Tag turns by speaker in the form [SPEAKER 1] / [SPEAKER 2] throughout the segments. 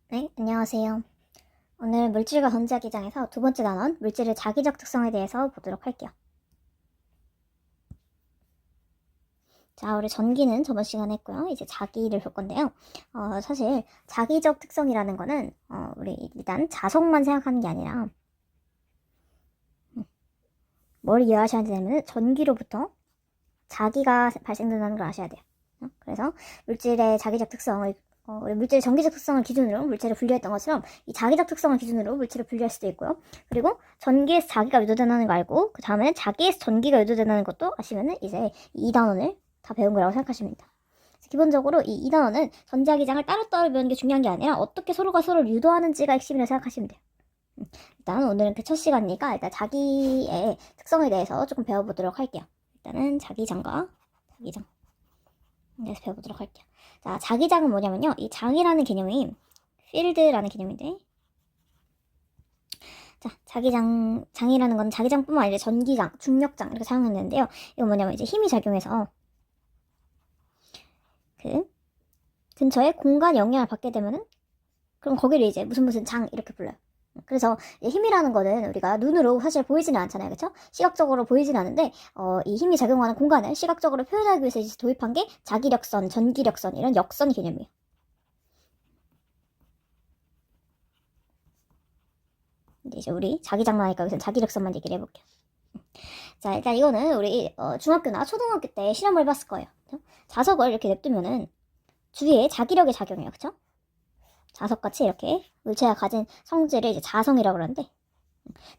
[SPEAKER 1] 네, 안녕하세요. 오늘 물질과 전자기장에서 두 번째 단원 물질의 자기적 특성에 대해서 보도록 할게요. 자, 우리 전기는 저번 시간에 했고요. 이제 자기를 볼 건데요. 사실 자기적 특성이라는 거는 우리 일단 자석만 생각하는 게 아니라 뭘 이해하셔야 되냐면 전기로부터 자기가 발생된다는 걸 아셔야 돼요. 그래서 물질의 자기적 특성을 우리 물질의 전기적 특성을 기준으로 물질을 분류했던 것처럼 이 자기적 특성을 기준으로 물질을 분류할 수도 있고요. 그리고 전기에서 자기가 유도된다는 거 알고 그 다음에는 자기에서 전기가 유도된다는 것도 아시면은 이제 이 단원을 다 배운 거라고 생각하시면 됩니다. 기본적으로 이 2단원은 전자기장을 따로따로 배우는 게 중요한 게 아니라 어떻게 서로가 서로를 유도하는지가 핵심이라고 생각하시면 돼요. 일단 오늘은 그 첫 시간이니까 일단 자기의 특성에 대해서 조금 배워보도록 할게요. 일단은 자기장과 자기장 그래서 배워보도록 할게요. 자, 자기장은 뭐냐면요. 이 장이라는 개념이 필드라는 개념인데 자, 장이라는 건 자기장뿐만 아니라 전기장, 중력장 이렇게 사용했는데요. 이건 뭐냐면 이제 힘이 작용해서 그 근처에 공간 영향을 받게 되면은 그럼 거기를 이제 무슨 장 이렇게 불러요. 그래서 힘이라는 거는 우리가 눈으로 사실 보이지는 않잖아요. 그쵸? 시각적으로 보이지는 않는데 이 힘이 작용하는 공간을 시각적으로 표현하기 위해서 이제 도입한 게 자기력선, 전기력선 이런 역선 개념이에요. 이제 우리 자기장만 하니까 여기서 자기력선만 얘기를 해볼게요. 자, 일단 이거는 우리 중학교나 초등학교 때 실험을 해봤을 거예요. 그쵸? 자석을 이렇게 냅두면은 주위에 자기력이 작용해요. 그쵸? 자석같이 이렇게 물체가 가진 성질을 이제 자성이라고 그러는데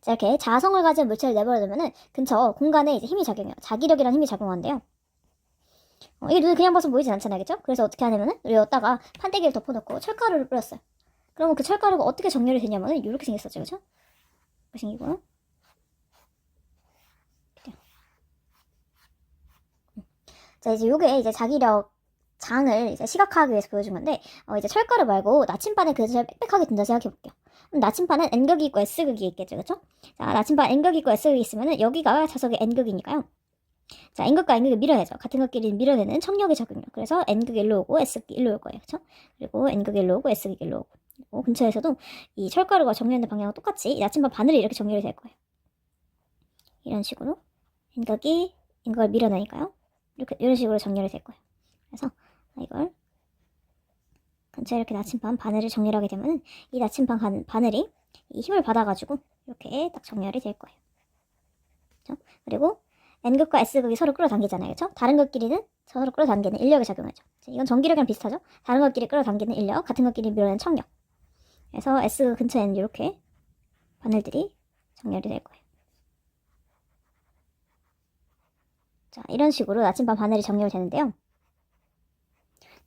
[SPEAKER 1] 자, 이렇게 자성을 가진 물체를 내버려두면은 근처 공간에 이제 힘이 작용해요. 자기력이라는 힘이 작용하는데요. 이게 눈에 그냥 봐서 보이진 않잖아요. 그죠? 그래서 어떻게 하냐면은 여기다가 판때기를 덮어놓고 철가루를 뿌렸어요. 그러면 그 철가루가 어떻게 정렬이 되냐면은 이렇게 생겼었죠. 그죠? 이렇게 생기고 자, 이제 요게 이제 자기력 장을 이제 시각화하기 위해서 보여준 건데 이제 철가루 말고 나침반에 그 잘 빽빽하게 든다 생각해 볼게요. 나침반은 N극이 있고 S극이 있겠죠, 그쵸? 자, 나침반 N극이 있고 S극이 있으면은 여기가 자석의 N극이니까요. 자, N극과 N극을 밀어내죠. 같은 극끼리 밀어내는 청력의 작용이요. 그래서 N극이 일로 오고 S극이 일로 올 거예요, 그쵸? 그리고 N극이 일로 오고 S극이 일로 오고. 그리고 근처에서도 이 철가루가 정렬되는 방향과 똑같이 이 나침반 바늘이 이렇게 정렬이 될 거예요. 이런 식으로 N극을 밀어내니까요. 이런 식으로 정렬이 될 거예요. 그래서 이걸 근처에 이렇게 나침반 바늘을 정렬하게 되면 이 나침반 바늘이 이 힘을 받아가지고 이렇게 딱 정렬이 될 거예요. 그렇죠? 그리고 N극과 S극이 서로 끌어당기잖아요. 그렇죠? 다른 극끼리는 서로 끌어당기는 인력이 작용하죠. 이건 전기력이랑 비슷하죠? 다른 극끼리 끌어당기는 인력, 같은 극끼리 밀어내는 청력. 그래서 S극 근처에는 이렇게 바늘들이 정렬이 될 거예요. 자, 이런 식으로 나침반 바늘이 정렬되는데요.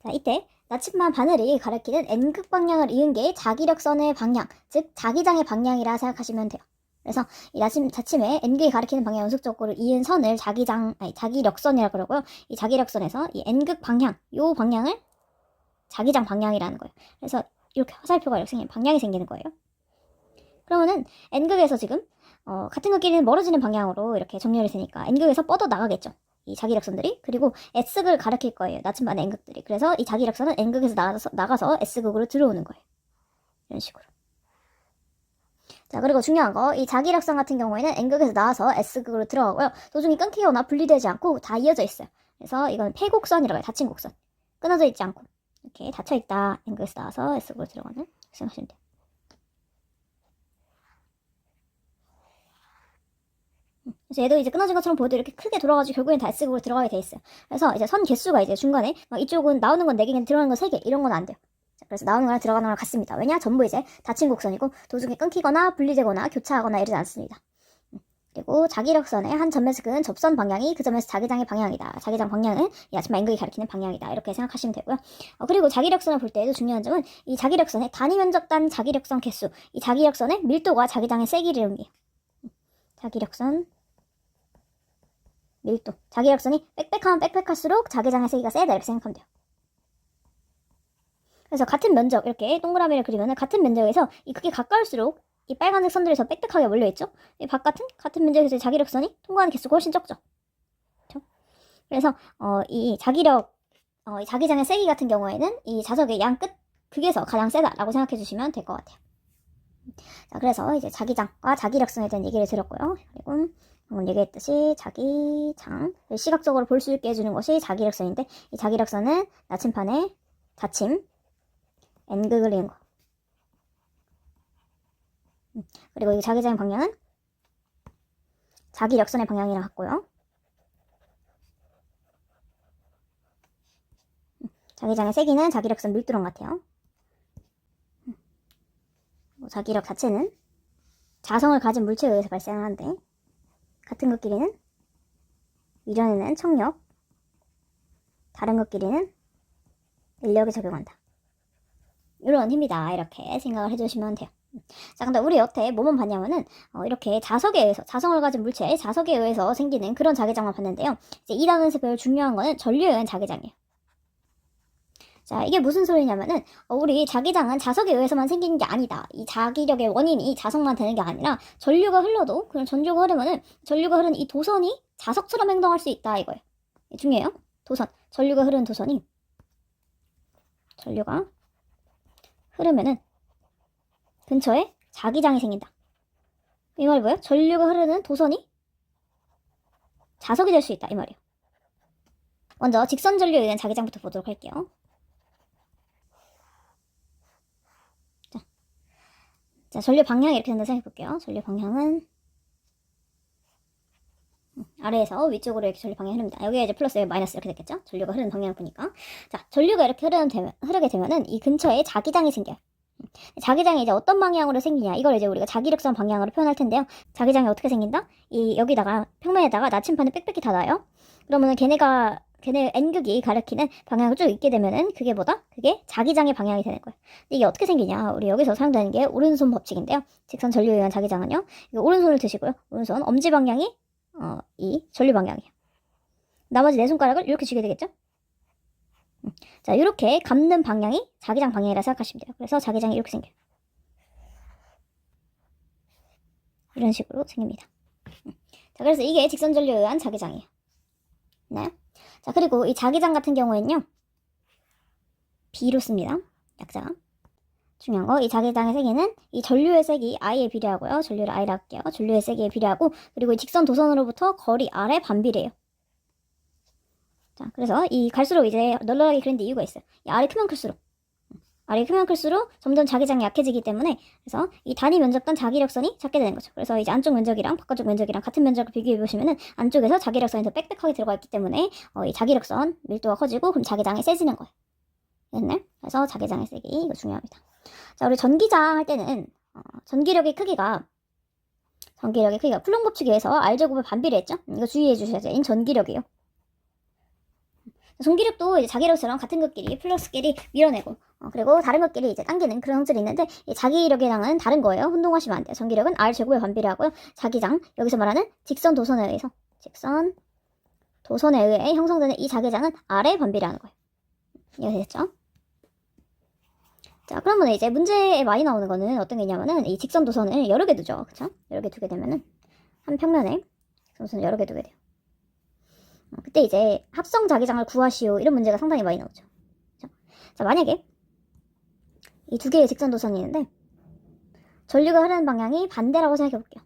[SPEAKER 1] 자, 이때 나침반 바늘이 가리키는 N극 방향을 이은 게 자기력선의 방향, 즉 자기장의 방향이라 생각하시면 돼요. 그래서 이 자침에 N극이 가리키는 방향 연속적으로 이은 선을 자기력선이라고 그러고요. 이 자기력선에서 이 N극 방향, 요 방향을 자기장 방향이라는 거예요. 그래서 이렇게 화살표가 이렇게 생기는 방향이 생기는 거예요. 그러면은 N극에서 지금 같은 극끼리는 멀어지는 방향으로 이렇게 정렬이 되니까 N극에서 뻗어 나가겠죠. 이 자기력선들이. 그리고 S극을 가리킬 거예요. 나침반의 N극들이. 그래서 이 자기력선은 N극에서 나가서 S극으로 들어오는 거예요. 이런 식으로. 자, 그리고 중요한 거, 이 자기력선 같은 경우에는 N극에서 나와서 S극으로 들어가고요. 도중에 끊기거나 분리되지 않고 다 이어져 있어요. 그래서 이건 폐곡선이라고 해요. 닫힌 곡선. 끊어져 있지 않고. 이렇게 닫혀있다. N극에서 나와서 S극으로 들어가는. 생각하시면 돼요. 그래서 얘도 이제 끊어진 것처럼 보여도 이렇게 크게 돌아가지고 결국엔 다 S극으로 들어가게 돼 있어요. 그래서 이제 선 개수가 이제 중간에 막 이쪽은 나오는 건 4개, 들어가는 건 3개 이런 건 안 돼요. 그래서 나오는 거랑 들어가는 거랑 같습니다. 왜냐? 전부 이제 닫힌 곡선이고 도중에 끊기거나 분리되거나 교차하거나 이러지 않습니다. 그리고 자기력선의 한 점에서 그은 접선 방향이 그 점에서 자기장의 방향이다. 자기장 방향은 이 아침마 N극이 가리키는 방향이다. 이렇게 생각하시면 되고요. 그리고 자기력선을 볼 때에도 중요한 점은 이 자기력선의 단위 면적 단 자기력선 개수, 이 자기력선의 밀도가 자기장의 세기를 의미해요. 자기력선 밀도. 자기력선이 빽빽하면 빽빽할수록 자기장의 세기가 세다 이렇게 생각하면 돼요. 그래서 같은 면적 이렇게 동그라미를 그리면 같은 면적에서 이 크게 가까울수록 이 빨간색 선들이 더 빽빽하게 몰려있죠. 이 바깥은 같은 면적에서 자기력선이 통과하는 개수가 훨씬 적죠. 그렇죠? 그래서 이 자기장의 세기 같은 경우에는 이 자석의 양 끝 극에서 가장 세다라고 생각해 주시면 될 것 같아요. 자, 그래서 이제 자기장과 자기력선에 대한 얘기를 들었고요. 그리고 방금 얘기했듯이 자기장을 시각적으로 볼 수 있게 해주는 것이 자기력선인데, 이 자기력선은 나침판에 자침, N극을 그리는 거. 그리고 이 자기장의 방향은 자기력선의 방향이랑 같고요. 자기장의 세기는 자기력선 밀도랑 같아요. 자기력 자체는 자성을 가진 물체에 의해서 발생하는데, 같은 것끼리는 밀어내는 청력, 다른 것끼리는 인력에 적용한다. 이런 힘이다, 이렇게 생각을 해주시면 돼요. 자, 근데 우리 여태 뭐만 봤냐면은 이렇게 자석에 의해서, 자성을 가진 물체의 자석에 의해서 생기는 그런 자기장만 봤는데요. 이제 이 단원에서 배울 중요한 거는 전류에 의한 자기장이에요. 자, 이게 무슨 소리냐면은 우리 자기장은 자석에 의해서만 생기는 게 아니다. 이 자기력의 원인이 자석만 되는 게 아니라 전류가 흘러도, 그냥 전류가 흐르면은 전류가 흐르는 이 도선이 자석처럼 행동할 수 있다, 이거예요. 중요해요. 도선, 전류가 흐르는 도선이, 전류가 흐르면은 근처에 자기장이 생긴다. 이 말이 뭐예요? 전류가 흐르는 도선이 자석이 될 수 있다, 이 말이에요. 먼저 직선 전류에 의한 자기장부터 보도록 할게요. 자, 전류 방향이 이렇게 된다 생각해 볼게요. 전류 방향은 아래에서 위쪽으로 이렇게 전류 방향이 흐릅니다. 여기가 이제 플러스, 여기 마이너스 이렇게 됐겠죠? 전류가 흐르는 방향을 보니까. 자, 전류가 이렇게 흐르게 되면은 이 근처에 자기장이 생겨요. 자기장이 이제 어떤 방향으로 생기냐, 이걸 이제 우리가 자기력선 방향으로 표현할 텐데요. 자기장이 어떻게 생긴다? 여기다가 평면에다가 나침판을 빽빽히 닫아요. 그러면은 걔네 N극이 가리키는 방향을 쭉 있게 되면은 그게 뭐다? 그게 자기장의 방향이 되는 거예요. 근데 이게 어떻게 생기냐? 우리 여기서 사용되는 게 오른손 법칙인데요. 직선 전류에 의한 자기장은요. 이거 오른손을 드시고요. 오른손 엄지 방향이 이 전류 방향이에요. 나머지 네 손가락을 이렇게 쥐게 되겠죠? 자, 이렇게 감는 방향이 자기장 방향이라 생각하시면 돼요. 그래서 자기장이 이렇게 생겨요. 이런 식으로 생깁니다. 자, 그래서 이게 직선 전류에 의한 자기장이에요. 네. 자, 그리고 이 자기장 같은 경우에는요, B로 씁니다. 약자가. 중요한 거, 이 자기장의 세기는 이 전류의 세기 I에 비례하고요. 전류를 I라 할게요. 전류의 세기에 비례하고, 그리고 이 직선 도선으로부터 거리 R에 반비례해요. 자, 그래서 이 갈수록 이제 널널하게 그리는데 이유가 있어요. 이 R이 크면 클수록, 점점 자기장이 약해지기 때문에, 그래서 이 단위 면적당 자기력선이 작게 되는 거죠. 그래서 이제 안쪽 면적이랑 바깥쪽 면적이랑 같은 면적을 비교해 보시면은 안쪽에서 자기력선이 더 빽빽하게 들어가 있기 때문에 이 자기력선 밀도가 커지고, 그럼 자기장이 세지는 거예요. 됐네? 그래서 자기장의 세기, 이거 중요합니다. 자, 우리 전기장 할 때는 전기력의 크기가 쿨롱 법칙에 의해서 R제곱에 반비례했죠? 이거 주의해 주셔야 돼요. 전기력이에요. 전기력도 이제 자기력처럼 같은 것끼리 플러스끼리 밀어내고, 그리고 다른 것끼리 이제 당기는 그런 성질이 있는데, 이 자기력이랑은 다른 거예요. 혼동하시면 안 돼요. 전기력은 R제곱에 반비례하고요. 자기장, 여기서 말하는 직선 도선에 의해 형성되는 이 자기장은 R에 반비례하는 거예요. 이해되셨죠? 자, 그러면 이제 문제에 많이 나오는 거는 어떤 게 있냐면은 이 직선 도선을 여러 개 두죠. 그쵸? 여러 개 두게 되면은 한 평면에 도선을 여러 개 두게 돼요. 그때 이제 합성 자기장을 구하시오, 이런 문제가 상당히 많이 나오죠. 그쵸? 자, 만약에 이 두 개의 직선 도선이 있는데 전류가 흐르는 방향이 반대라고 생각해 볼게요.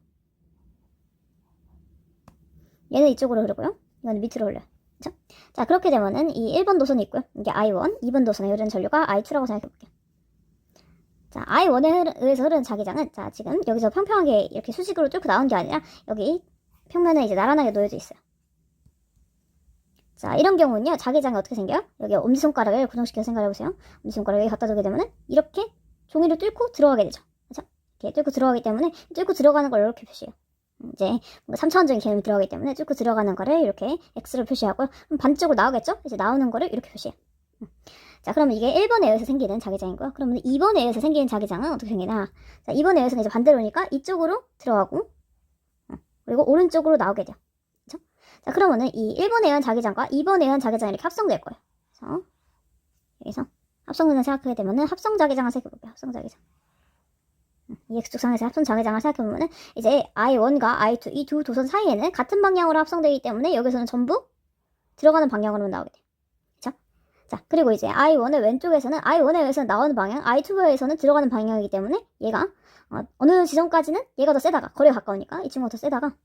[SPEAKER 1] 얘는 이쪽으로 흐르고요. 이건 밑으로 흘러요. 그쵸? 자, 그렇게 되면은 이 1번 도선이 있고요. 이게 I1, 2번 도선에 흐르는 전류가 I2라고 생각해 볼게요. 자, I1에 의해서 흐르는 자기장은, 자, 지금 여기서 평평하게 이렇게 수직으로 뚫고 나온 게 아니라 여기 평면에 이제 나란하게 놓여져 있어요. 자, 이런 경우는요, 자기장이 어떻게 생겨요? 여기 엄지손가락을 고정시켜서 생각해보세요. 엄지손가락을 여기 갖다 두게 되면은 이렇게 종이를 뚫고 들어가게 되죠. 그렇죠? 이렇게 뚫고 들어가기 때문에 뚫고 들어가는 걸 이렇게 표시해요. 이제 뭔가 3차원적인 개념이 들어가기 때문에 뚫고 들어가는 거를 이렇게 X로 표시하고요. 그럼 반대쪽으로 나오겠죠? 이제 나오는 거를 이렇게 표시해요. 자, 그러면 이게 1번에 의해서 생기는 자기장이고요. 그러면 2번에 의해서 생기는 자기장은 어떻게 생기나? 자, 2번에 의해서는 이제 반대로니까 이쪽으로 들어가고, 그리고 오른쪽으로 나오게 돼요. 그쵸? 자, 그러면은 이 1번에 의한 자기장과 2번에 의한 자기장이 이렇게 합성될 거예요. 그래서 여기서 합성된다 생각하게 되면은 합성 자기장을 생각해볼게요. 합성 자기장. 이 X축상에서 합성 자기장을 생각해보면은 이제 I1과 I2, 이 두 도선 사이에는 같은 방향으로 합성되기 때문에 여기서는 전부 들어가는 방향으로만 나오게 돼요. 그쵸? 자, 그리고 이제 I1의 왼쪽에서는 I1에서 나오는 방향, I2에서는 들어가는 방향이기 때문에 얘가 어느 지점까지는 얘가 더 세다가, 거리가 가까우니까 이 친구가 더 세다가,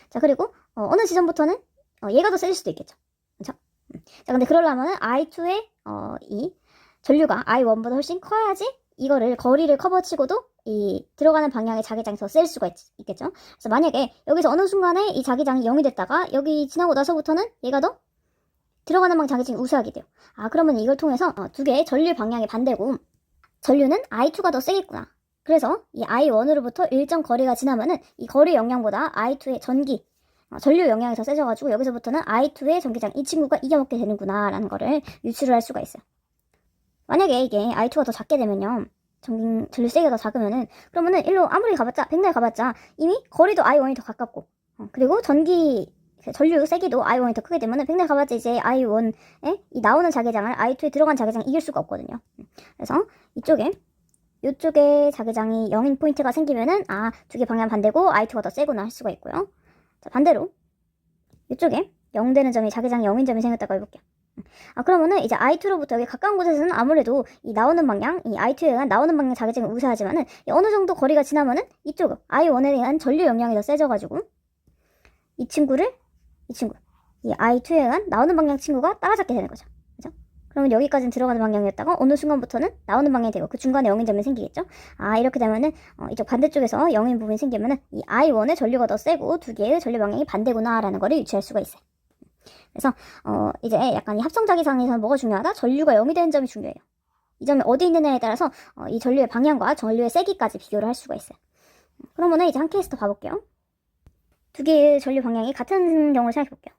[SPEAKER 1] 자, 그리고 어느 지점부터는 얘가 더 세질 수도 있겠죠. 그렇죠? 자, 근데 그러려면은 I2의 이 전류가 I1보다 훨씬 커야지 이거를 거리를 커버치고도 이 들어가는 방향의 자기장이 더 셀 수가 있겠죠. 그래서 만약에 여기서 어느 순간에 이 자기장이 0이 됐다가 여기 지나고 나서부터는 얘가 더 들어가는 방향 자기장이 우세하게 돼요. 그러면 이걸 통해서 두 개의 전류 방향이 반대고 전류는 I2가 더 세겠구나. 그래서 이 I1으로부터 일정 거리가 지나면은 이 거리 영향보다 I2의 전류 영향이 더 세져가지고 여기서부터는 I2의 전기장 이 친구가 이겨먹게 되는구나 라는 거를 유추를 할 수가 있어요. 만약에 이게 I2가 더 작게 되면요, 전류 세기가 더 작으면은, 그러면은 일로 아무리 가봤자, 백날 가봤자 이미 거리도 I1이 더 가깝고, 그리고 전류 세기도 I1이 더 크게 되면은 백날 가봤자 이제 I1에 이 나오는 자기장을 I2에 들어간 자기장이 이길 수가 없거든요. 그래서 이쪽에 자기장이 0인 포인트가 생기면은 두 개 방향 반대고 I2가 더 세구나 할 수가 있고요. 자, 반대로 이쪽에 0 되는 점이 자기장이 0인 점이 생겼다고 해볼게요. 그러면은 이제 I2로부터 여기 가까운 곳에서는 아무래도 이 나오는 방향, 이 I2에 의한 나오는 방향 자기장이 우세하지만은 어느 정도 거리가 지나면은 이쪽 I1에 의한 전류 영향이 더 세져가지고 이 친구, 이 I2에 의한 나오는 방향 친구가 따라잡게 되는 거죠. 그죠? 그러면 여기까지는 들어가는 방향이었다가 어느 순간부터는 나오는 방향이 되고 그 중간에 0인 점이 생기겠죠? 이렇게 되면은 이쪽 반대쪽에서 0인 부분이 생기면은 이 I1의 전류가 더 세고 두 개의 전류 방향이 반대구나라는 거를 유추할 수가 있어요. 그래서 이제 약간 이 합성자기장에서는 뭐가 중요하다? 전류가 0이 되는 점이 중요해요. 이 점이 어디 있느냐에 따라서 이 전류의 방향과 전류의 세기까지 비교를 할 수가 있어요. 그러면은 이제 한 케이스 더 봐볼게요. 두 개의 전류 방향이 같은 경우를 생각해볼게요.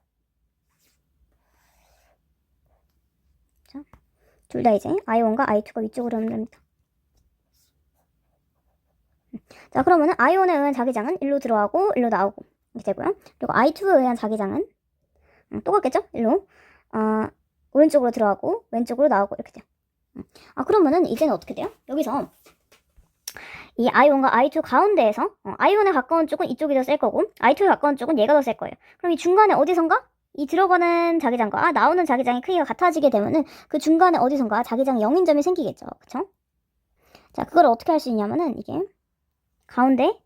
[SPEAKER 1] 둘 다 이제 I1과 I2가 위쪽으로 흐릅니다. 자, 그러면은 I1에 의한 자기장은 일로 들어가고 일로 나오고 이렇게 되고요. 그리고 I2에 의한 자기장은 똑같겠죠? 일로 오른쪽으로 들어가고 왼쪽으로 나오고 이렇게 돼요. 그러면은 이제는 어떻게 돼요? 여기서 이 I1과 I2 가운데에서 I1에 가까운 쪽은 이쪽이 더 셀 거고 I2에 가까운 쪽은 얘가 더 셀 거예요. 그럼 이 중간에 어디선가 이 들어가는 자기장과 나오는 자기장의 크기가 같아지게 되면은 그 중간에 어디선가 자기장 0인 점이 생기겠죠. 그쵸? 자, 그걸 어떻게 할 수 있냐면은 이게 가운데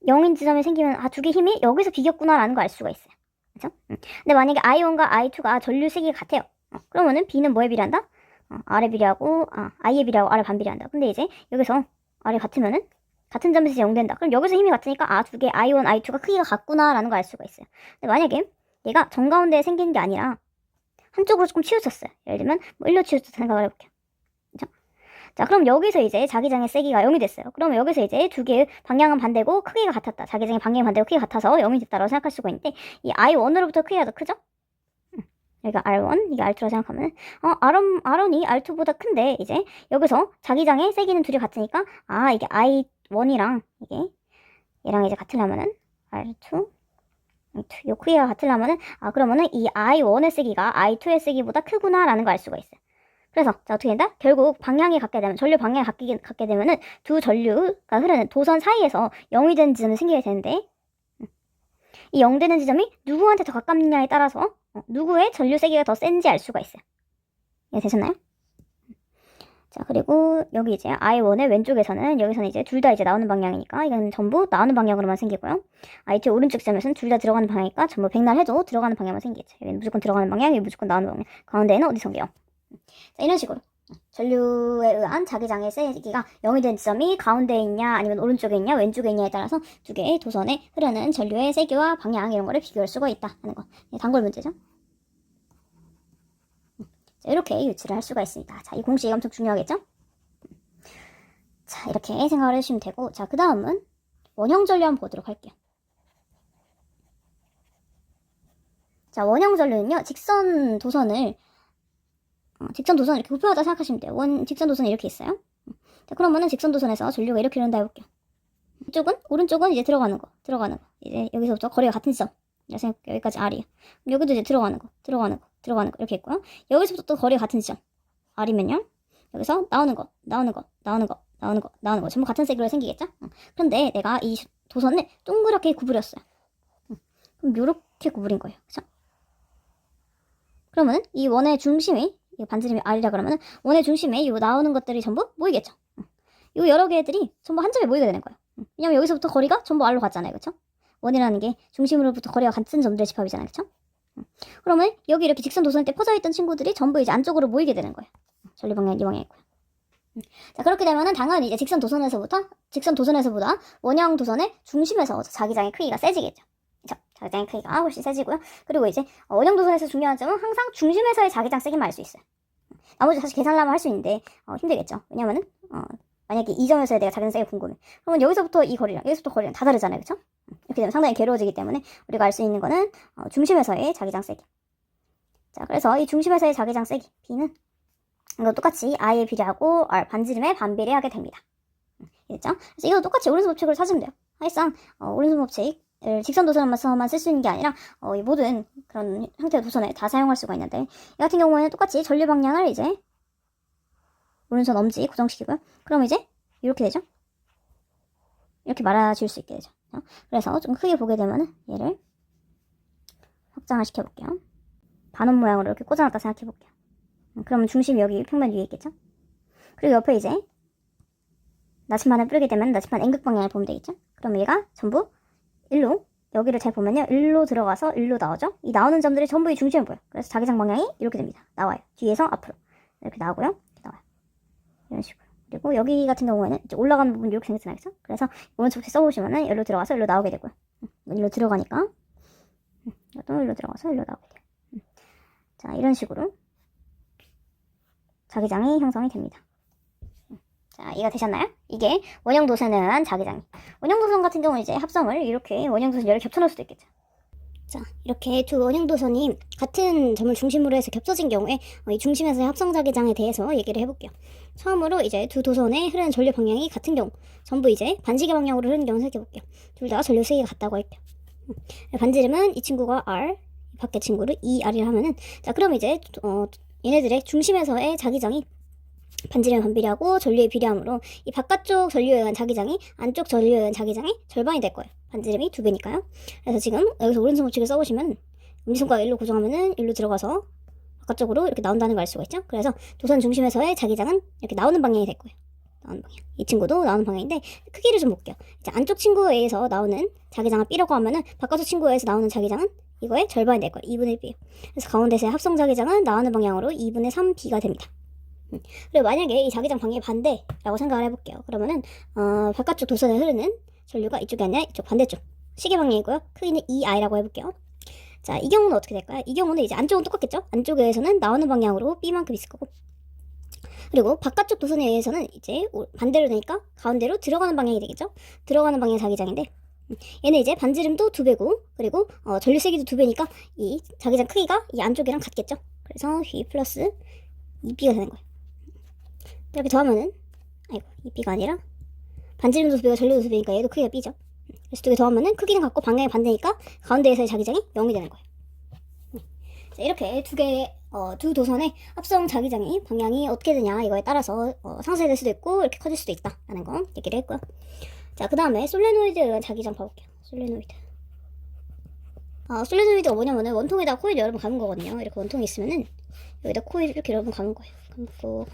[SPEAKER 1] 0인 지점이 생기면 두 개 힘이 여기서 비겼구나라는 걸 알 수가 있어요. 그쵸? 근데 만약에 I1과 I2가 전류 세기가 같아요. 그러면은 B는 뭐에 비례한다? R에 비례하고 I에 비례하고 R에 반비례한다. 근데 이제 여기서 R이 같으면은 같은 점에서 0 된다. 그럼 여기서 힘이 같으니까 두 개 I1, I2가 크기가 같구나라는 걸 알 수가 있어요. 근데 만약에 얘가 정가운데에 생긴 게 아니라 한쪽으로 조금 치우쳤어요. 예를 들면 뭐 일로 치우쳤다 생각을 해볼게요. 그쵸? 자, 그럼 여기서 이제 자기장의 세기가 0이 됐어요. 그러면 여기서 이제 두 개의 방향은 반대고 크기가 같았다. 자기장의 방향이 반대고 크기가 같아서 0이 됐다라고 생각할 수가 있는데 이 I1으로부터 크기가 더 크죠? 여기가 R1, 이게 R2라고 생각하면 R1이 R2보다 큰데 이제 여기서 자기장의 세기는 둘이 같으니까 이게 I1이랑 이게 얘랑 이제 같으려면은 R2, 요 크기가 같으려면은 그러면은 이 I1의 세기가 I2의 세기보다 크구나라는 걸 알 수가 있어요. 그래서 자, 어떻게 된다? 결국 방향이 같게 되면 전류 방향이 같게 되면은 두 전류가 흐르는 도선 사이에서 0이 되는 지점이 생기게 되는데 이 0 되는 지점이 누구한테 더 가깝느냐에 따라서 누구의 전류 세기가 더 센지 알 수가 있어요. 이해 되셨나요? 자, 그리고 여기 이제 I1의 왼쪽에서는 여기서는 이제 둘 다 이제 나오는 방향이니까 이건 전부 나오는 방향으로만 생기고요. I2 오른쪽 지점에서는 둘 다 들어가는 방향이니까 전부 백날 해도 들어가는 방향만 생기겠죠. 여기는 무조건 들어가는 방향, 여기 무조건 나오는 방향. 가운데에는 어디 생겨요? 자, 이런 식으로 전류에 의한 자기장의 세기가 0이 된 지점이 가운데에 있냐 아니면 오른쪽에 있냐 왼쪽에 있냐에 따라서 두 개의 도선에 흐르는 전류의 세기와 방향 이런 거를 비교할 수가 있다 하는 거. 단골 문제죠. 자, 이렇게 유추를 할 수가 있습니다. 자, 이 공식이 엄청 중요하겠죠? 자, 이렇게 생각을 해주시면 되고, 자, 그 다음은 원형 전류 한번 보도록 할게요. 자, 원형 전류는요, 직선 도선을 이렇게 부표하다 생각하시면 돼요. 직선 도선이 이렇게 있어요. 자, 그러면은 직선 도선에서 전류가 이렇게 흐른다 해볼게요. 오른쪽은 이제 들어가는 거. 이제 여기서부터 거리가 같은 지점. 여기까지 R이에요. 여기도 이제 들어가는 거 이렇게 있고요. 여기서부터 또 거리가 같은 지점. R이면요. 여기서 나오는 거 전부 같은 세기로 생기겠죠? 그런데 내가 이 도선을 동그랗게 구부렸어요. 그럼 요렇게 구부린 거예요. 그쵸? 그러면은 이 원의 중심이, 이 반지름이 R이라 그러면은 원의 중심에 이 나오는 것들이 전부 모이겠죠. 이 여러 개들이 전부 한 점에 모이게 되는 거예요. 왜냐면 여기서부터 거리가 전부 R로 갔잖아요. 그쵸? 원이라는 게 중심으로부터 거리가 같은 점들의 집합이잖아요. 그쵸? 그러면 여기 이렇게 직선 도선에 퍼져있던 친구들이 전부 이제 안쪽으로 모이게 되는 거예요. 전류 방향 이 방향이고요. 자, 그렇게 되면은 당연히 이제 직선 도선에서보다 원형 도선의 중심에서 자기장의 크기가 세지겠죠. 그쵸? 자기장의 크기가 훨씬 세지고요. 그리고 이제 원형 도선에서 중요한 점은 항상 중심에서의 자기장 세기만 알 수 있어요. 나머지 사실 계산하면 할 수 있는데 힘들겠죠. 왜냐면은 만약에 이 점에서의 내가 자기장 세기가 궁금해. 그러면 여기서부터 이 거리랑 여기서부터 거리랑 다 다르잖아요. 그쵸? 이렇게 되면 상당히 괴로워지기 때문에 우리가 알 수 있는 거는 중심에서의 자기장 세기. 자, 그래서 이 중심에서의 자기장 세기 B는 이거 똑같이 I에 비례하고 R 반지름에 반비례하게 됩니다. 됐죠? 그래서 이거 똑같이 오른손 법칙으로 찾으면 돼요. 사실상 오른손 법칙을 직선 도선에서만 쓸 수 있는 게 아니라 이 모든 그런 형태의 도선에 다 사용할 수가 있는데 이 같은 경우에는 똑같이 전류 방향을 이제 오른손 엄지 고정시키고요. 그럼 이제 이렇게 되죠? 이렇게 말아줄 수 있게 되죠. 그래서 좀 크게 보게 되면은 얘를 확장을 시켜볼게요. 반원 모양으로 이렇게 꽂아놨다 생각해볼게요. 그러면 중심이 여기 평면 위에 있겠죠? 그리고 옆에 이제 나침반을 뿌리게 되면 나침반 N극 방향을 보면 되겠죠? 그럼 얘가 전부 일로, 여기를 잘 보면요, 일로 들어가서 일로 나오죠? 이 나오는 점들이 전부 이 중심을 보여요. 그래서 자기장 방향이 이렇게 됩니다. 나와요. 뒤에서 앞으로 이렇게 나오고요. 이렇게 나와요. 이런 식으로. 그리고 여기 같은 경우에는 이제 올라가는 부분 이렇게 생겼잖아요. 그쵸? 그래서 오른쪽에 써보시면은 일로 들어가서 일로 나오게 되고요. 일로 들어가니까 또 일로 들어가서 일로 나오게 돼요. 자, 이런 식으로 자기장이 형성이 됩니다. 자, 이해가 되셨나요? 이게 원형 도선에 의한 자기장이. 원형 도선 같은 경우는 이제 합성을 이렇게 원형 도선 열을 겹쳐놓을 수도 있겠죠. 자, 이렇게 두 원형 도선이 같은 점을 중심으로 해서 겹쳐진 경우에 이 중심에서의 합성 자기장에 대해서 얘기를 해볼게요. 처음으로 이제 두 도선에 흐르는 전류 방향이 같은 경우, 전부 이제 반지계 방향으로 흐르는 경우 살펴볼게요. 둘 다 전류 세기가 같다고 할게요. 반지름은 이 친구가 R, 밖에 친구를 ER이라 하면은, 자, 그럼 이제 얘네들의 중심에서의 자기장이 반지름에 반비례하고 전류에 비례하므로 이 바깥쪽 전류에 의한 자기장이 안쪽 전류에 의한 자기장의 절반이 될 거예요. 반지름이 2배니까요. 그래서 지금 여기서 오른손 법칙을 써보시면 엄지손가락 일로 고정하면은 일로 들어가서 바깥쪽으로 이렇게 나온다는 걸 알 수가 있죠. 그래서 도선 중심에서의 자기장은 이렇게 나오는 방향이 될 거예요. 나오는 방향. 이 친구도 나오는 방향인데 크기를 좀 볼게요. 이제 안쪽 친구에 의해서 나오는 자기장을 B라고 하면은 바깥쪽 친구에 의해서 나오는 자기장은 이거의 절반이 될 거예요. 2분의 1B예요. 그래서 가운데서의 합성 자기장은 나오는 방향으로 2분의 3B가 됩니다. 그리고 만약에 이 자기장 방향이 반대라고 생각을 해볼게요. 그러면은 바깥쪽 도선에 흐르는 전류가 이쪽이 아니라 이쪽 반대쪽 시계 방향이고요. 크기는 EI라고 해볼게요. 자, 이 경우는 어떻게 될까요? 이 경우는 이제 안쪽은 똑같겠죠? 안쪽에서는 나오는 방향으로 B만큼 있을 거고, 그리고 바깥쪽 도선에 의해서는 이제 반대로 되니까 가운데로 들어가는 방향이 되겠죠? 들어가는 방향의 자기장인데 얘는 이제 반지름도 2배고 그리고 전류 세기도 2배니까 이 자기장 크기가 이 안쪽이랑 같겠죠? 그래서 V 플러스 2B가 되는 거예요. 이렇게 더하면은, 아이고, 2B가 아니라 반지름도 2배고 전류도 2배니까 얘도 크기가 B죠. 그래서 두 개 더하면은 크기는 같고 방향이 반대니까 가운데에서의 자기장이 0이 되는 거예요. 자, 이렇게 두 도선의 합성 자기장이 방향이 어떻게 되냐 이거에 따라서 상쇄될 수도 있고 이렇게 커질 수도 있다라는 거 얘기를 했고요. 자, 그 다음에 솔레노이드에 의한 자기장 봐볼게요. 솔레노이드가 뭐냐면은 원통에다가 코일 여러 번 감은 거거든요. 이렇게 원통이 있으면은 여기다 코일 이렇게 여러 번 감은 거예요. 감고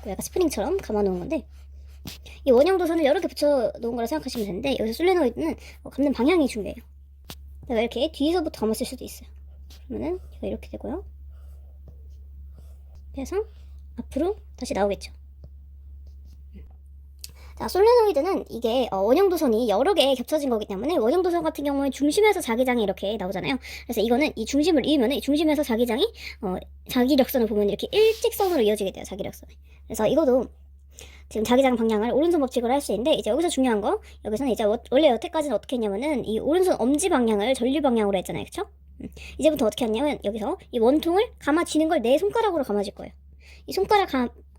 [SPEAKER 1] 약간 스프링처럼 감아 놓은 건데, 이 원형 도선을 여러 개 붙여 놓은 거라 생각하시면 되는데 여기서 솔레노이드는 감는 방향이 중요해요. 내가 이렇게 뒤에서부터 감았을 수도 있어요. 그러면은 이렇게 되고요. 그래서 앞으로 다시 나오겠죠. 자, 솔레노이드는 이게 원형 도선이 여러 개 겹쳐진 거기 때문에 원형 도선 같은 경우에 중심에서 자기장이 이렇게 나오잖아요. 그래서 이거는 이 중심을 이으면 이 중심에서 자기장이 자기력선을 보면 이렇게 일직선으로 이어지게 돼요. 자기력선에. 그래서 이것도 지금 자기장 방향을 오른손 법칙으로 할 수 있는데, 이제 여기서 중요한 거, 여기서는 이제 원래 여태까지는 어떻게 했냐면은 이 오른손 엄지 방향을 전류 방향으로 했잖아요. 그쵸? 이제부터 어떻게 하냐면 여기서 이 원통을 감아쥐는 걸 내 손가락으로 감아줄 거예요. 이 손가락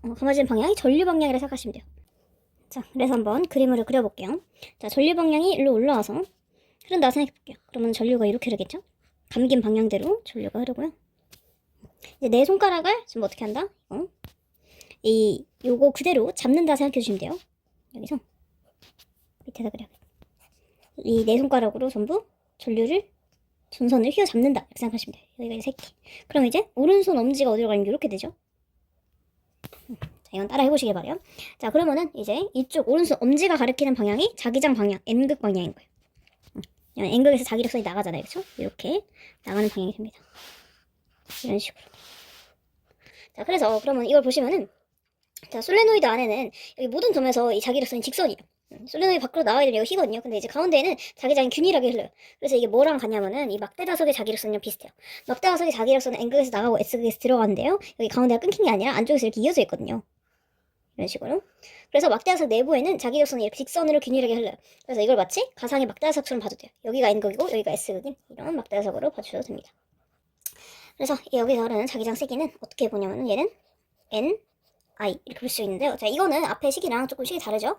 [SPEAKER 1] 감아지는 방향이 전류 방향이라 생각하시면 돼요. 자, 그래서 한번 그림을 그려볼게요. 자, 전류 방향이 일로 올라와서 흐른다 생각해볼게요. 그러면 전류가 이렇게 흐르겠죠? 감긴 방향대로 전류가 흐르고요. 이제 내 손가락을 지금 어떻게 한다? 요거 그대로 잡는다 생각해주시면 돼요. 여기서 밑에다 그려요. 이 네 손가락으로 전부 전류를 전선을 휘어잡는다 이렇게 생각하시면 돼요. 여기가 이제 새끼. 그럼 이제 오른손 엄지가 어디로 가면 이렇게 되죠. 자, 이건 따라 해보시길 바래요. 자, 그러면은 이제 이쪽 오른손 엄지가 가리키는 방향이 자기장 방향, N극 방향인 거예요. N극에서 자기력선이 나가잖아요, 그렇죠? 이렇게 나가는 방향이 됩니다. 이런 식으로. 자, 그래서 그러면 이걸 보시면은, 자, 솔레노이드 안에는 여기 모든 점에서 이 자기력선이 직선이에요. 솔레노이드 밖으로 나와야 되면 여기 휘거든요. 근데 이제 가운데에는 자기장이 균일하게 흘러요. 그래서 이게 뭐랑 같냐면은 이 막대 자석의 자기력선이랑 비슷해요. 막대 자석의 자기력선은 N극에서 나가고 S극에서 들어가는데요. 여기 가운데가 끊긴 게 아니라 안쪽에서 이렇게 이어져 있거든요. 이런 식으로. 그래서 막대자석 내부에는 자기력선이 이렇게 직선으로 균일하게 흘러요. 그래서 이걸 마치 가상의 막대자석처럼 봐도 돼요. 여기가 N극이고 여기가 S극인 이런 막대자석으로 봐주셔도 됩니다. 그래서 여기서 흐르는 자기장 세기는 어떻게 보냐면 얘는 N, I 이렇게 볼 수 있는데요. 자, 이거는 앞에 식이랑 조금 식이 다르죠?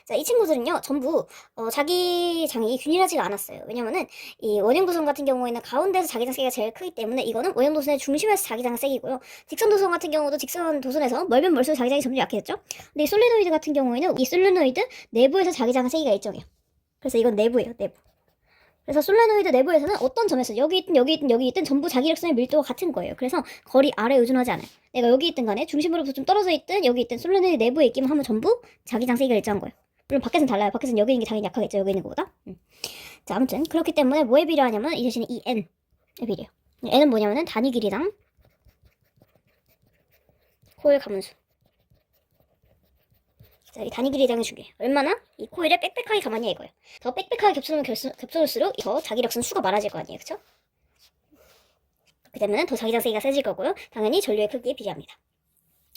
[SPEAKER 1] 자, 이 친구들은요, 전부, 자기장이 균일하지가 않았어요. 왜냐면은, 이 원형도선 같은 경우에는 가운데서 자기장 세기가 제일 크기 때문에 이거는 원형도선의 중심에서 자기장 세기고요. 직선도선 같은 경우도 직선도선에서 멀면 멀수록 자기장이 점점 약해졌죠? 근데 이 솔레노이드 같은 경우에는 이 솔레노이드 내부에서 자기장 세기가 일정해요. 그래서 이건 내부예요, 내부. 그래서 솔레노이드 내부에서는 어떤 점에서 여기 있든 여기 있든 여기 있든 전부 자기력선의 밀도가 같은 거예요. 그래서 거리 아래 의존하지 않아요. 내가 여기 있든 간에 중심으로부터 좀 떨어져 있든 여기 있든 솔레노이드 내부에 있기만 하면 전부 자기장 세기가 일정한 거예요. 물론 밖에서는 달라요. 밖에서는 여기 있는 게 당연히 약하겠죠. 여기 있는 것보다. 자, 아무튼 그렇기 때문에 뭐에 비례하냐면 이 대신에 이 N에 비례해요. N은 뭐냐면은 단위 길이당 코일 가문수. 자, 이 단위 길이당이 중요해요. 얼마나 이 코일에 빽빽하게 가만히 이거예요. 더 빽빽하게 겹쳐놓을수록 더 자기력선 수가 많아질 거 아니에요. 그쵸? 그렇게 되면 더 자기장 세기가 세질 거고요. 당연히 전류의 크기에 비례합니다.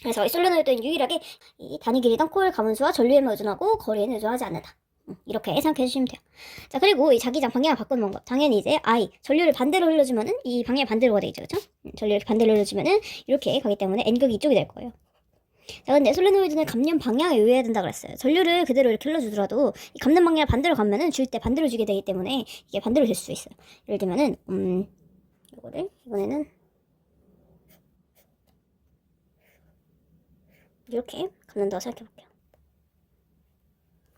[SPEAKER 1] 그래서 이 솔레노이드는 유일하게 이 단위 길이당 코일 가문수와 전류에만 의존하고 거리에는 의존하지 않는다. 이렇게 생각해 주시면 돼요. 자, 그리고 이 자기장 방향을 바꾸는 방법. 당연히 이제 I, 전류를 반대로 흘려주면은 이 방향이 반대로 되겠죠. 그쵸? 전류를 반대로 흘려주면은 이렇게 가기 때문에 N극이 이쪽이 될 거예요. 자, 근데 솔레노이드는 감는 방향에 의해야 된다 그랬어요. 전류를 그대로 이렇게 흘려주더라도 이 감는 방향을 반대로 가면은 줄 때 반대로 주게 되기 때문에 이게 반대로 될 수 있어요. 예를 들면은 이거를 이번에는 이렇게 감는다고 생각해 볼게요.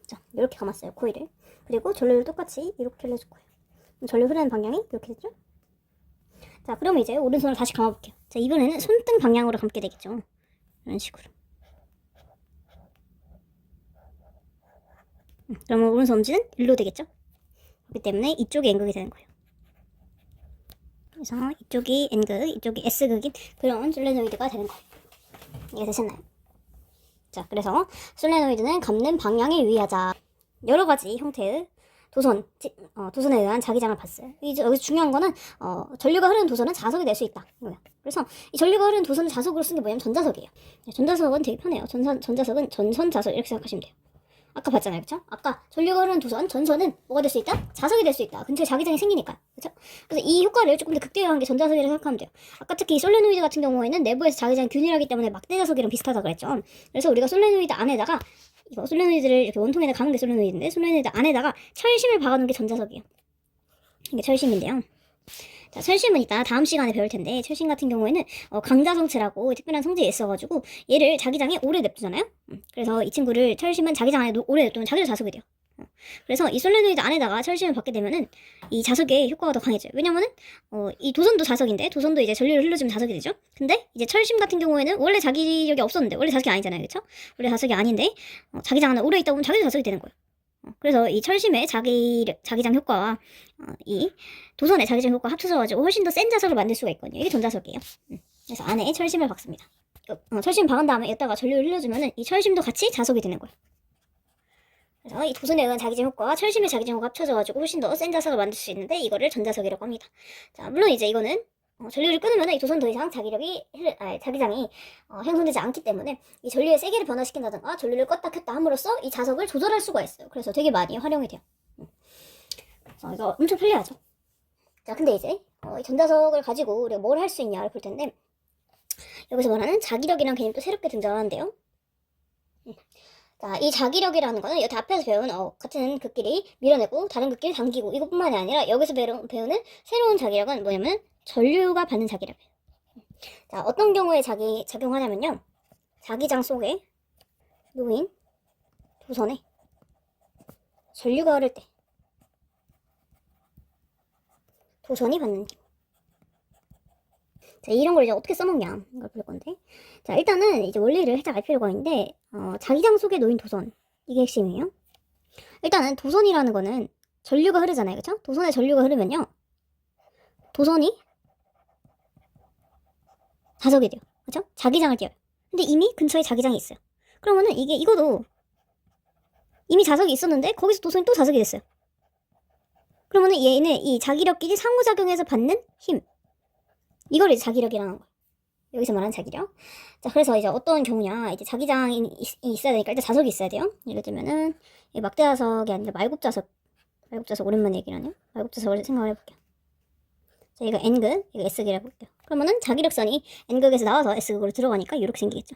[SPEAKER 1] 자, 이렇게 감았어요, 코일을. 그리고 전류를 똑같이 이렇게 흘려줄 거예요. 전류 흐르는 방향이 이렇게 됐죠? 자, 그러면 이제 오른손을 다시 감아볼게요. 자, 이번에는 손등 방향으로 감게 되겠죠. 이런 식으로. 그러면 오른손 엄지는 일로 되겠죠? 그렇기 때문에 이쪽이 N극이 되는 거예요. 그래서 이쪽이 N극, 이쪽이 S극인 그런 솔레노이드가 되는 거예요. 이게 되셨나요? 자, 그래서 솔레노이드는 감는 방향에 유의하자. 여러 가지 형태의 도선에 의한 자기장을 봤어요. 여기서 중요한 거는 전류가 흐르는 도선은 자석이 될 수 있다. 그래서 이 전류가 흐르는 도선을 자석으로 쓴 게 뭐냐면 전자석이에요. 전자석은 되게 편해요. 전자석은 전선 자석 이렇게 생각하시면 돼요. 아까 봤잖아요, 그쵸? 아까 전류가 흐르는 도선, 전선은 뭐가 될 수 있다? 자석이 될 수 있다. 근처에 자기장이 생기니까, 그쵸? 그래서 이 효과를 조금 더 극대화한 게 전자석이라고 생각하면 돼요. 아까 특히 이 솔레노이드 같은 경우에는 내부에서 자기장이 균일하기 때문에 막대 자석이랑 비슷하다 그랬죠. 그래서 우리가 솔레노이드 안에다가 이거 솔레노이드를 이렇게 원통에다 감은 게 솔레노이드인데 솔레노이드 안에다가 철심을 박아놓은 게 전자석이에요. 이게 철심인데요. 자, 철심은 이따 다음 시간에 배울 텐데 철심 같은 경우에는 강자성체라고 특별한 성질이 있어가지고 얘를 자기장에 오래 냅두잖아요. 그래서 이 친구를 철심은 자기장 안에 오래 냅두면 자기도 자석이 돼요. 그래서 이 솔레노이드 안에다가 철심을 받게 되면은 이 자석의 효과가 더 강해져요. 왜냐면은 이 도선도 자석인데 도선도 이제 전류를 흘려주면 자석이 되죠. 근데 이제 철심 같은 경우에는 원래 자기력이 없었는데 원래 자석이 아니잖아요, 그렇죠? 원래 자석이 아닌데 자기장 안에 오래 있다 보면 자기도 자석이 되는 거예요. 그래서 이 철심의 자기장 효과와 이 도선의 자기장 효과 합쳐져가지고 훨씬 더 센 자석을 만들 수가 있거든요. 이게 전자석이에요. 그래서 안에 철심을 박습니다. 철심 박은 다음에 여기다가 전류를 흘려주면은 이 철심도 같이 자석이 되는 거예요. 그래서 이 도선에 의한 자기장 효과와 철심의 자기장 효과가 합쳐져가지고 훨씬 더 센 자석을 만들 수 있는데 이거를 전자석이라고 합니다. 자, 물론 이제 이거는 전류를 끊으면 이 도선 더 이상 자기장이 형성되지 않기 때문에 이 전류의 세기를 변화시킨다든가 전류를 껐다 켰다 함으로써 이 자석을 조절할 수가 있어요. 그래서 되게 많이 활용이 돼요. 그래서 이거 엄청 편리하죠. 자, 근데 이제 이 전자석을 가지고 우리가 뭘 할 수 있냐를 볼 텐데 여기서 말하는 자기력이라는 개념도 새롭게 등장하는데요. 자, 이 자기력이라는 거는 여기 앞에서 배운 같은 극끼리 밀어내고 다른 극끼리 당기고 이것뿐만이 아니라 여기서 배우는 새로운 자기력은 뭐냐면 전류가 받는 자기력이에요. 자, 어떤 경우에 작용하냐면요. 자기장 속에 놓인 도선에 전류가 흐를 때 도선이 받는 힘. 자, 이런 걸 이제 어떻게 써먹냐 이걸 볼 건데, 자, 일단은 이제 원리를 살짝 알 필요가 있는데, 자기장 속에 놓인 도선, 이게 핵심이에요. 일단은 도선이라는 거는 전류가 흐르잖아요, 그쵸? 도선에 전류가 흐르면요, 도선이 자석이 돼요, 그쵸? 자기장을 띄어요. 근데 이미 근처에 자기장이 있어요. 그러면은 이거도 이미 자석이 있었는데 거기서 도선이 또 자석이 됐어요. 그러면은 얘는 이 자기력끼리 상호작용해서 받는 힘, 이걸 이제 자기력이라는 거예요. 여기서 말하는 자기력. 자, 그래서 이제 어떤 경우냐, 이제 자기장이 있어야 되니까 일단 자석이 있어야 돼요. 예를 들면은 막대자석이 아니라 말굽자석 오랜만에 얘기를 하네요. 말굽자석을 생각을 해볼게요. 자, 이거 N극, 이거 S극이라고 해볼게요. 그러면은 자기력선이 N극에서 나와서 S극으로 들어가니까 이렇게 생기겠죠.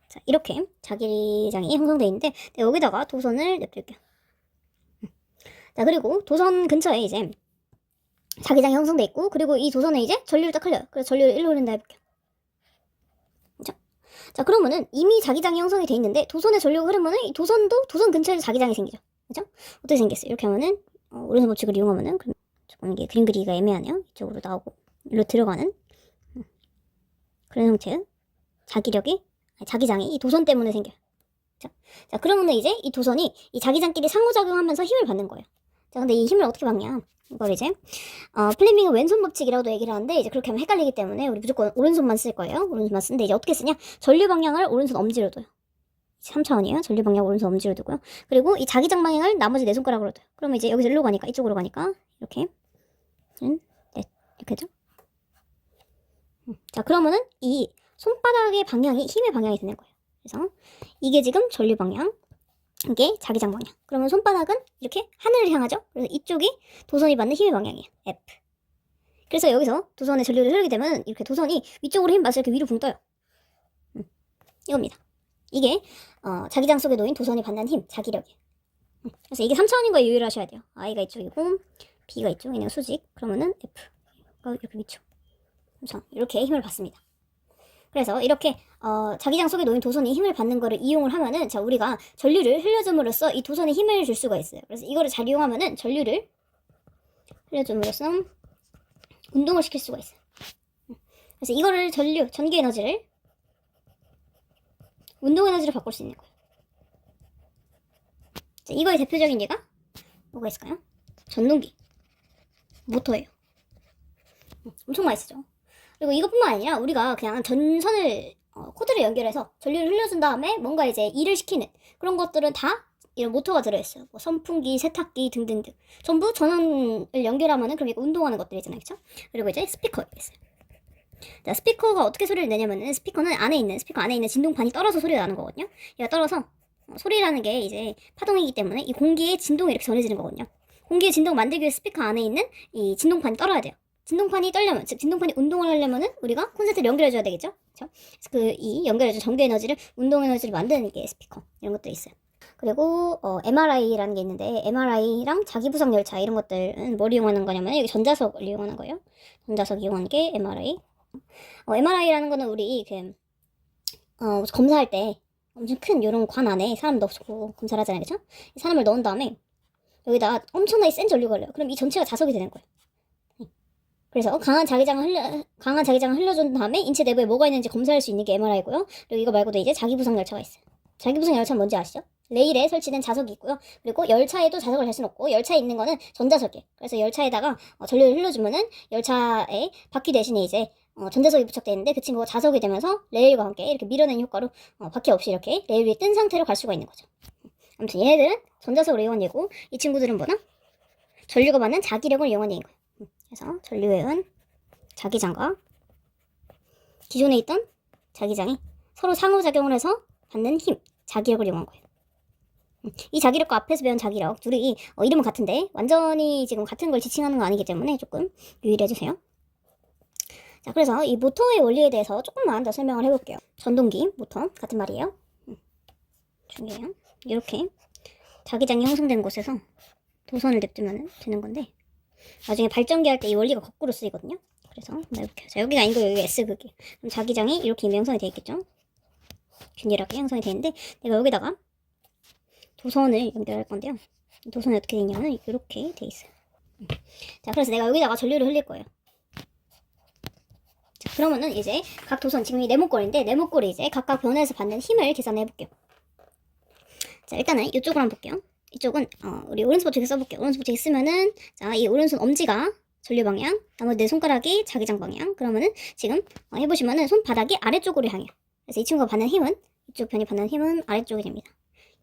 [SPEAKER 1] 자, 이렇게 자기장이 형성되어 있는데, 여기다가 도선을 냅둘게요. 자, 그리고 도선 근처에 이제 자기장이 형성돼 있고, 그리고 이 도선에 이제 전류를 딱 흘려요. 그래서 전류를 일로 흐른다 해볼게요. 그쵸? 자, 그러면은 이미 자기장이 형성이 돼 있는데 도선에 전류가 흐르면은 이 도선도 도선 근처에 자기장이 생기죠. 그죠? 어떻게 생겼어요? 이렇게 하면은 오른손 법칙을 이용하면은 조금 이게 그림 그리기가 애매하네요. 이쪽으로 나오고 일로 들어가는 그런 형태의 자기장이 이 도선 때문에 생겨요. 그쵸? 자, 그러면은 이제 이 도선이 이 자기장끼리 상호작용하면서 힘을 받는 거예요. 자, 근데 이 힘을 어떻게 받냐? 이걸 이제 플레밍은 왼손 법칙이라고도 얘기를 하는데, 이제 그렇게 하면 헷갈리기 때문에 우리 무조건 오른손만 쓸 거예요. 오른손만 쓰는데 이제 어떻게 쓰냐? 전류 방향을 오른손 엄지로 둬요. 3차원이에요. 전류 방향 오른손 엄지로 두고요. 그리고 이 자기장 방향을 나머지 네 손가락으로 둬요. 그러면 이제 여기서 일로 가니까, 이쪽으로 가니까 이렇게 네, 이렇게 죠. 자, 그러면은 이 손바닥의 방향이 힘의 방향이 되는 거예요. 그래서 이게 지금 전류 방향, 이게 자기장 방향. 그러면 손바닥은 이렇게 하늘을 향하죠. 그래서 이쪽이 도선이 받는 힘의 방향이에요. F. 그래서 여기서 도선에 전류를 흐르게 되면 이렇게 도선이 위쪽으로 힘 받아서 이렇게 위로 붕 떠요. 이겁니다. 이게 자기장 속에 놓인 도선이 받는 힘, 자기력이에요. 그래서 이게 3차원인 거에 유의를 하셔야 돼요. I가 이쪽이고 B가 이쪽, 얘네가 수직. 그러면은 F가 이렇게 위쪽. 이렇게 힘을 받습니다. 그래서 이렇게 자기장 속에 놓인 도선이 힘을 받는 거를 이용을 하면은, 자, 우리가 전류를 흘려줌으로써 이 도선에 힘을 줄 수가 있어요. 그래서 이거를 잘 이용하면은 전류를 흘려줌으로써 운동을 시킬 수가 있어요. 그래서 이거를 전기 에너지를 운동 에너지로 바꿀 수 있는 거예요. 자, 이거의 대표적인 예가 뭐가 있을까요? 전동기, 모터예요. 엄청 많이 쓰죠. 그리고 이것뿐만 아니라 우리가 그냥 전선을 코드를 연결해서 전류를 흘려준 다음에 뭔가 이제 일을 시키는 그런 것들은 다 이런 모터가 들어있어요. 뭐 선풍기, 세탁기 등등등 전부 전원을 연결하면은 그럼 이거 운동하는 것들이잖아요, 그렇죠? 그리고 이제 스피커가 있어요. 자, 스피커가 어떻게 소리를 내냐면은 스피커 안에 있는 진동판이 떨어서 소리가 나는 거거든요. 얘가 떨어서 소리라는 게 이제 파동이기 때문에 이 공기의 진동이 이렇게 전해지는 거거든요. 공기의 진동을 만들기 위해 스피커 안에 있는 이 진동판이 떨어야 돼요. 진동판이 떨려면, 즉 진동판이 운동을 하려면은 우리가 콘센트를 연결해줘야 되겠죠. 그렇죠? 그래서 이 연결해준 전기 에너지를, 운동 에너지를 만드는 게 스피커, 이런 것들이 있어요. 그리고 MRI라는 게 있는데, MRI랑 자기부상 열차 이런 것들은 뭘 이용하는 거냐면 여기 전자석을 이용하는 거예요. 전자석 이용하는 게 MRI. MRI라는 거는 우리 검사할 때 엄청 큰 이런 관 안에 사람 넣고 검사를 하잖아요, 그렇죠? 사람을 넣은 다음에 여기다가 엄청나게 센 전류가 흘려요. 그럼 이 전체가 자석이 되는 거예요. 그래서 강한 자기장을 흘려준 다음에 인체 내부에 뭐가 있는지 검사할 수 있는 게 MRI고요. 그리고 이거 말고도 이제 자기부상 열차가 있어요. 자기부상 열차는 뭔지 아시죠? 레일에 설치된 자석이 있고요. 그리고 열차에도 자석을 달 수는 없고, 열차에 있는 거는 전자석이에요. 그래서 열차에다가 전류를 흘려주면은 열차에 바퀴 대신에 이제 전자석이 부착되어 있는데 그 친구가 자석이 되면서 레일과 함께 이렇게 밀어내는 효과로 바퀴 없이 이렇게 레일 위에 뜬 상태로 갈 수가 있는 거죠. 아무튼 얘네들은 전자석을 이용한 예고, 이 친구들은 뭐나? 전류가 받는 자기력을 이용한 예인 거예요. 그래서 전류에은 자기장과 기존에 있던 자기장이 서로 상호작용을 해서 받는 힘, 자기력을 이용한 거예요. 이 자기력과 앞에서 배운 자기력 둘이 이름은 같은데 완전히 지금 같은 걸 지칭하는 건 아니기 때문에 조금 유의를 해주세요. 자, 그래서 이 모터의 원리에 대해서 조금만 더 설명을 해볼게요. 전동기, 모터 같은 말이에요. 중요해요. 이렇게 자기장이 형성된 곳에서 도선을 냅두면 되는 건데, 나중에 발전기 할 때 이 원리가 거꾸로 쓰이거든요. 그래서 이렇게, 자, 여기가 아니고 여기 S극이, 그럼 자기장이 이렇게 이미 형성이 되어 있겠죠. 균일하게 형성이 되어 있는데, 내가 여기다가 도선을 연결할 건데요. 도선이 어떻게 되냐면 이렇게 돼 있어요. 자, 그래서 내가 여기다가 전류를 흘릴 거예요. 자, 그러면은 이제 각 도선, 지금 이 네모꼴인데 네모꼴이 이제 각각 변화에서 받는 힘을 계산해 볼게요. 자, 일단은 이쪽으로 한번 볼게요. 이쪽은 우리 오른손 버티기 써볼게요. 오른손 버티기 쓰면은, 자, 이 오른손 엄지가 전류 방향, 나머지 내 손가락이 자기장 방향. 그러면은 지금 해보시면은 손바닥이 아래쪽으로 향해요. 그래서 이 친구가 받는 힘은, 이쪽 편이 받는 힘은 아래쪽이 됩니다.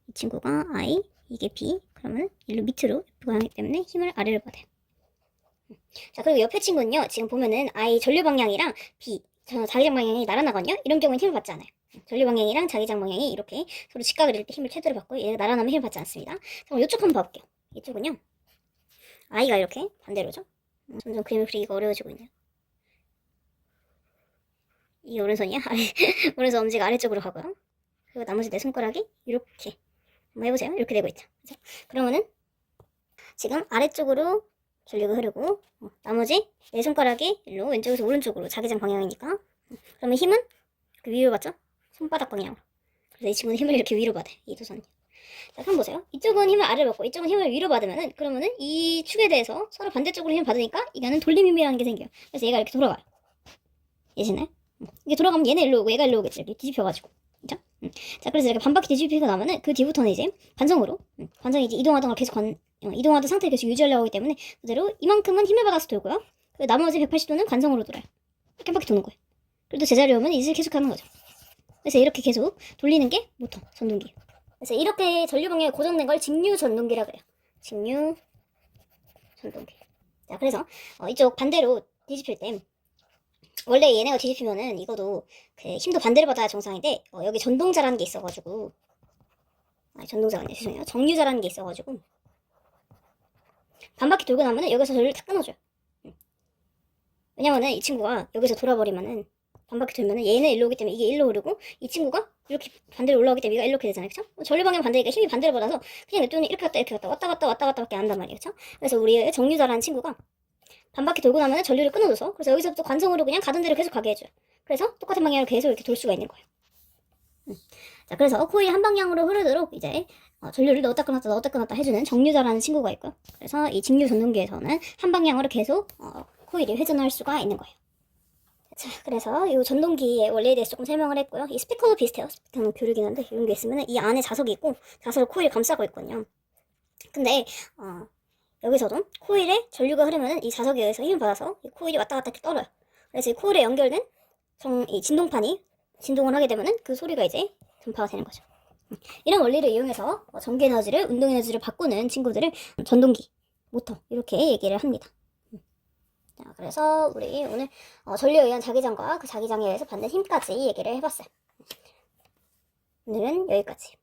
[SPEAKER 1] 이 친구가 I, 이게 B. 그러면 일로 밑으로 F가 향하기 때문에 힘을 아래로 받아요. 자, 그리고 옆에 친구는요, 지금 보면은 I 전류 방향이랑 B, 자기장 방향이 날아나거든요. 이런 경우는 힘을 받지 않아요. 전류 방향이랑 자기장 방향이 이렇게 서로 직각을 이룰 때 힘을 최대로 받고, 얘가 날아나면 힘을 받지 않습니다. 그럼 이쪽 한번 봐볼게요. 이쪽은요, I가 이렇게 반대로죠. 점점 그림을 그리기가 어려워지고 있네요. 이 오른손이야? 오른손 엄지가 아래쪽으로 가고요. 그리고 나머지 내 손가락이 이렇게 한번 해보세요. 이렇게 되고 있죠. 그죠? 그러면은 지금 아래쪽으로 전류가 흐르고 나머지 내 손가락이 일로 왼쪽에서 오른쪽으로 자기장 방향이니까 그러면 힘은 그 위로 받죠? 손바닥 방향으로. 그래서 이 친구는 힘을 이렇게 위로 받아요. 이 도선이. 자, 그럼 보세요. 이쪽은 힘을 아래로 받고 이쪽은 힘을 위로 받으면은 그러면은 이 축에 대해서 서로 반대쪽으로 힘을 받으니까 이거는 돌림힘이라는 게 생겨요. 그래서 얘가 이렇게 돌아가요. 이해지나요? 이게 돌아가면 얘는 일로 오고 얘가 일로 오겠지. 이렇게 뒤집혀가지고. 그죠? 자, 그래서 이렇게 반바퀴 뒤집히고 나면은 그 뒤부터는 이제 관성으로 관성이 이제 이동하던 걸 계속 이동하던 상태를 계속 유지하려고 하기 때문에 그대로 이만큼은 힘을 받아서 돌고요. 그리고 나머지 180도는 관성으로 돌아요. 이렇게 한 바퀴 도는 거예요. 그래도 제자리 오면 이제 계속 하는 거죠. 그래서 이렇게 계속 돌리는 게 모터, 전동기. 그래서 이렇게 전류 방향이 고정된 걸 직류 전동기라고 해요. 직류 전동기. 자, 그래서 이쪽 반대로 뒤집힐 때 원래 얘네가 뒤집히면은 이거도 그 힘도 반대로 받아야 정상인데 여기 전동자라는 게 있어가지고 전동자가 아니에요. 죄송해요. 정류자라는 게 있어가지고 반바퀴 돌고 나면은 여기서 전류를 다 끊어줘요. 왜냐면은 이 친구가 여기서 돌아버리면은 반바퀴 돌면은 얘는 일로 오기 때문에 이게 일로 오르고 이 친구가 이렇게 반대로 올라오기 때문에 얘가 이렇게 되잖아요. 그쵸? 전류 방향 반대니까 힘이 반대로 받아서 그냥 냅두면 이렇게 갔다 이렇게 갔다 왔다 갔다 왔다 갔다밖에 안 한단 말이에요. 그쵸? 그래서 우리의 정류자라는 친구가 반바퀴 돌고 나면은 전류를 끊어줘서 그래서 여기서부터 관성으로 그냥 가던 대로 계속 가게 해줘요. 그래서 똑같은 방향으로 계속 이렇게 돌 수가 있는 거예요. 자, 그래서 코일 한 방향으로 흐르도록 이제 전류를 넣었다 끊었다 넣었다 끊었다 해주는 정류자라는 친구가 있고요. 그래서 이 직류 전동기에서는 한 방향으로 계속 코일이 회전할 수가 있는 거예요. 자, 그래서 이 전동기의 원리에 대해서 조금 설명을 했고요. 이 스피커도 비슷해요. 스피커는 교류긴 한데 이런 게 있으면 이 안에 자석이 있고 자석을 코일 감싸고 있거든요. 근데 여기서도 코일에 전류가 흐르면 이 자석에 의해서 힘을 받아서 이 코일이 왔다 갔다 이렇게 떨어요. 그래서 이 코일에 연결된 이 진동판이 진동을 하게 되면은 그 소리가 이제 전파가 되는 거죠. 이런 원리를 이용해서 전기 에너지를 운동 에너지를 바꾸는 친구들을 전동기, 모터 이렇게 얘기를 합니다. 자, 그래서 우리 오늘 전류에 의한 자기장과 그 자기장에 의해서 받는 힘까지 얘기를 해봤어요. 오늘은 여기까지.